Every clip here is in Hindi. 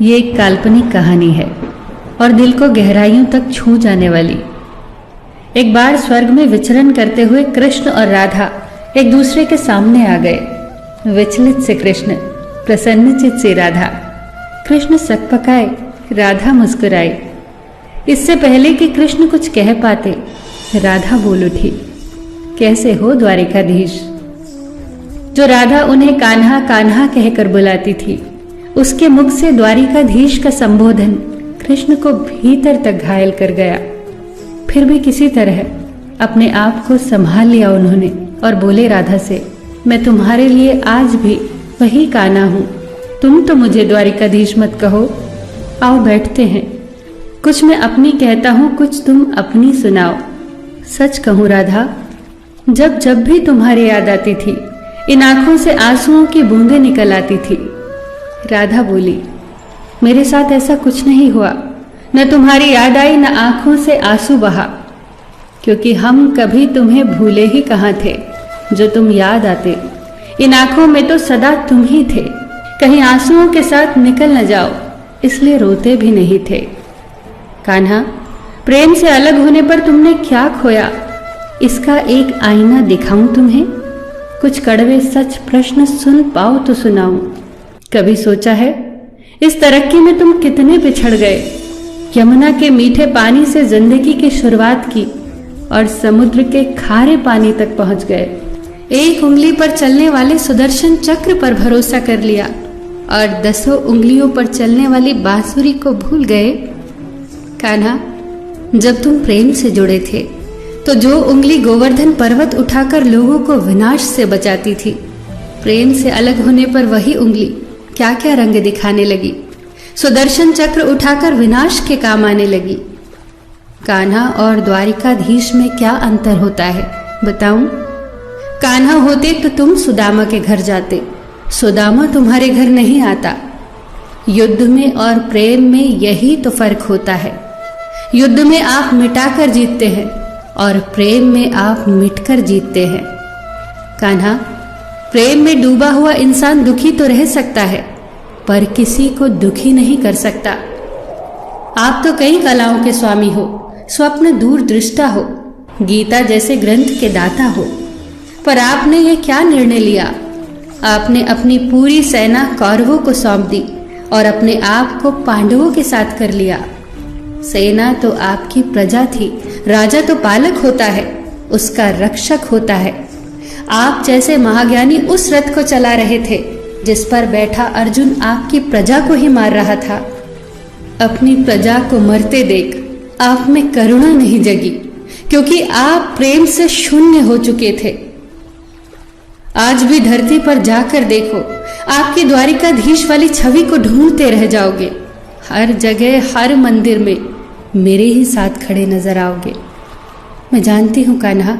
ये एक काल्पनिक कहानी है और दिल को गहराइयों तक छू जाने वाली। एक बार स्वर्ग में विचरण करते हुए कृष्ण और राधा एक दूसरे के सामने आ गए। विचलित से कृष्ण, प्रसन्नचित से राधा। कृष्ण सकपकाए, राधा मुस्कुराई। इससे पहले कि कृष्ण कुछ कह पाते, राधा बोल उठी, कैसे हो द्वारिकाधीश। जो राधा उन्हें कान्हा कान्हा कहकर बुलाती थी, उसके मुख से द्वारिकाधीश का संबोधन कृष्ण को भीतर तक घायल कर गया। फिर भी किसी तरह अपने आप को संभाल लिया उन्होंने और बोले राधा से, मैं तुम्हारे लिए आज भी वही कान्हा हूं। तुम तो मुझे द्वारिकाधीश मत कहो। आओ बैठते हैं। कुछ मैं अपनी कहता हूं, कुछ तुम अपनी सुनाओ। सच कहूं राधा, जब जब भी तुम्हारी याद आती थी, इन आंखों से आंसुओं की बूंदें निकल आती थी। राधा बोली, मेरे साथ ऐसा कुछ नहीं हुआ। न तुम्हारी याद आई, न आंखों से आंसू बहा, क्योंकि हम कभी तुम्हें भूले ही कहाँ थे। जो तुम याद आते, इन आंखों में तो सदा तुम ही थे। कहीं आंसुओं के साथ निकल न जाओ, इसलिए रोते भी नहीं थे। कान्हा, प्रेम से अलग होने पर तुमने क्या खोया, इसका एक आईना दिखाऊं तुम्हें। कुछ कड़वे सच प्रश्न सुन पाओ तो सुनाऊं। कभी सोचा है इस तरक्की में तुम कितने पिछड़ गए। यमुना के मीठे पानी से जिंदगी की शुरुआत की और समुद्र के खारे पानी तक पहुंच गए। एक उंगली पर चलने वाले सुदर्शन चक्र पर भरोसा कर लिया और 10 उंगलियों पर चलने वाली बांसुरी को भूल गए। कान्हा, जब तुम प्रेम से जुड़े थे तो जो उंगली गोवर्धन पर्वत उठाकर लोगों को विनाश से बचाती थी, प्रेम से अलग होने पर वही उंगली क्या क्या रंग दिखाने लगी। सुदर्शन चक्र उठाकर विनाश के काम आने लगी। कान्हा और द्वारिकाधीश में क्या अंतर होता है बताऊं? कान्हा होते तो तुम सुदामा के घर जाते, सुदामा तुम्हारे घर नहीं आता। युद्ध में और प्रेम में यही तो फर्क होता है। युद्ध में आप मिटाकर जीतते हैं और प्रेम में आप मिटकर जीतते हैं। कान्हा, प्रेम में डूबा हुआ इंसान दुखी तो रह सकता है, पर किसी को दुखी नहीं कर सकता। आप तो कई कलाओं के स्वामी हो, स्वप्न दूरदृष्टा हो, गीता जैसे ग्रंथ के दाता हो, पर आपने ये क्या निर्णय लिया? आपने अपनी पूरी सेना कौरवों को सौंप दी और अपने आप को पांडवों के साथ कर लिया। सेना तो आपकी प्रजा थी, राजा तो पालक होता है, उसका रक्षक होता है। आप जैसे महाज्ञानी उस रथ को चला रहे थे जिस पर बैठा अर्जुन आपकी प्रजा को ही मार रहा था। अपनी प्रजा को मरते देख आप में करुणा नहीं जगी, क्योंकि आप प्रेम से शून्य हो चुके थे। आज भी धरती पर जाकर देखो, आपकी द्वारिकाधीश वाली छवि को ढूंढते रह जाओगे। हर जगह, हर मंदिर में मेरे ही साथ खड़े नजर आओगे। मैं जानती हूं कान्हा,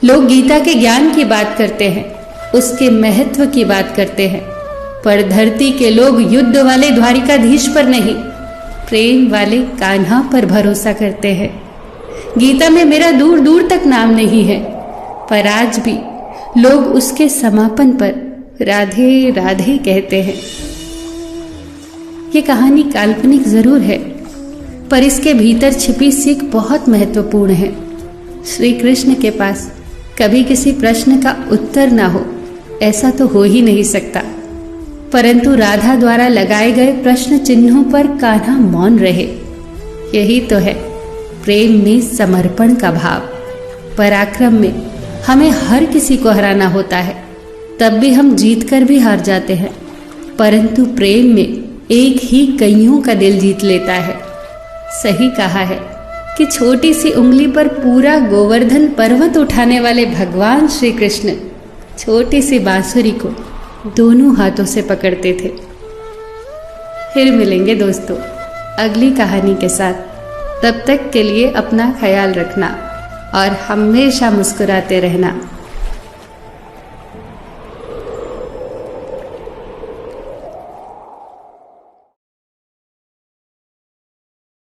लोग गीता के ज्ञान की बात करते हैं, उसके महत्व की बात करते हैं, पर धरती के लोग युद्ध वाले द्वारिकाधीश पर नहीं, प्रेम वाले कान्हा पर भरोसा करते हैं। गीता में मेरा दूर दूर तक नाम नहीं है, पर आज भी लोग उसके समापन पर राधे राधे कहते हैं। ये कहानी काल्पनिक जरूर है, पर इसके भीतर छिपी सीख बहुत महत्वपूर्ण है। श्री कृष्ण के पास कभी किसी प्रश्न का उत्तर ना हो, ऐसा तो हो ही नहीं सकता, परंतु राधा द्वारा लगाए गए प्रश्न चिन्हों पर कान्हा मौन रहे। यही तो है प्रेम में समर्पण का भाव। पराक्रम में हमें हर किसी को हराना होता है, तब भी हम जीत कर भी हार जाते हैं, परंतु प्रेम में एक ही कईयों का दिल जीत लेता है। सही कहा है कि छोटी सी उंगली पर पूरा गोवर्धन पर्वत उठाने वाले भगवान श्री कृष्ण छोटी सी बांसुरी को दोनों हाथों से पकड़ते थे। फिर मिलेंगे दोस्तों अगली कहानी के साथ। तब तक के लिए अपना ख्याल रखना और हमेशा मुस्कुराते रहना।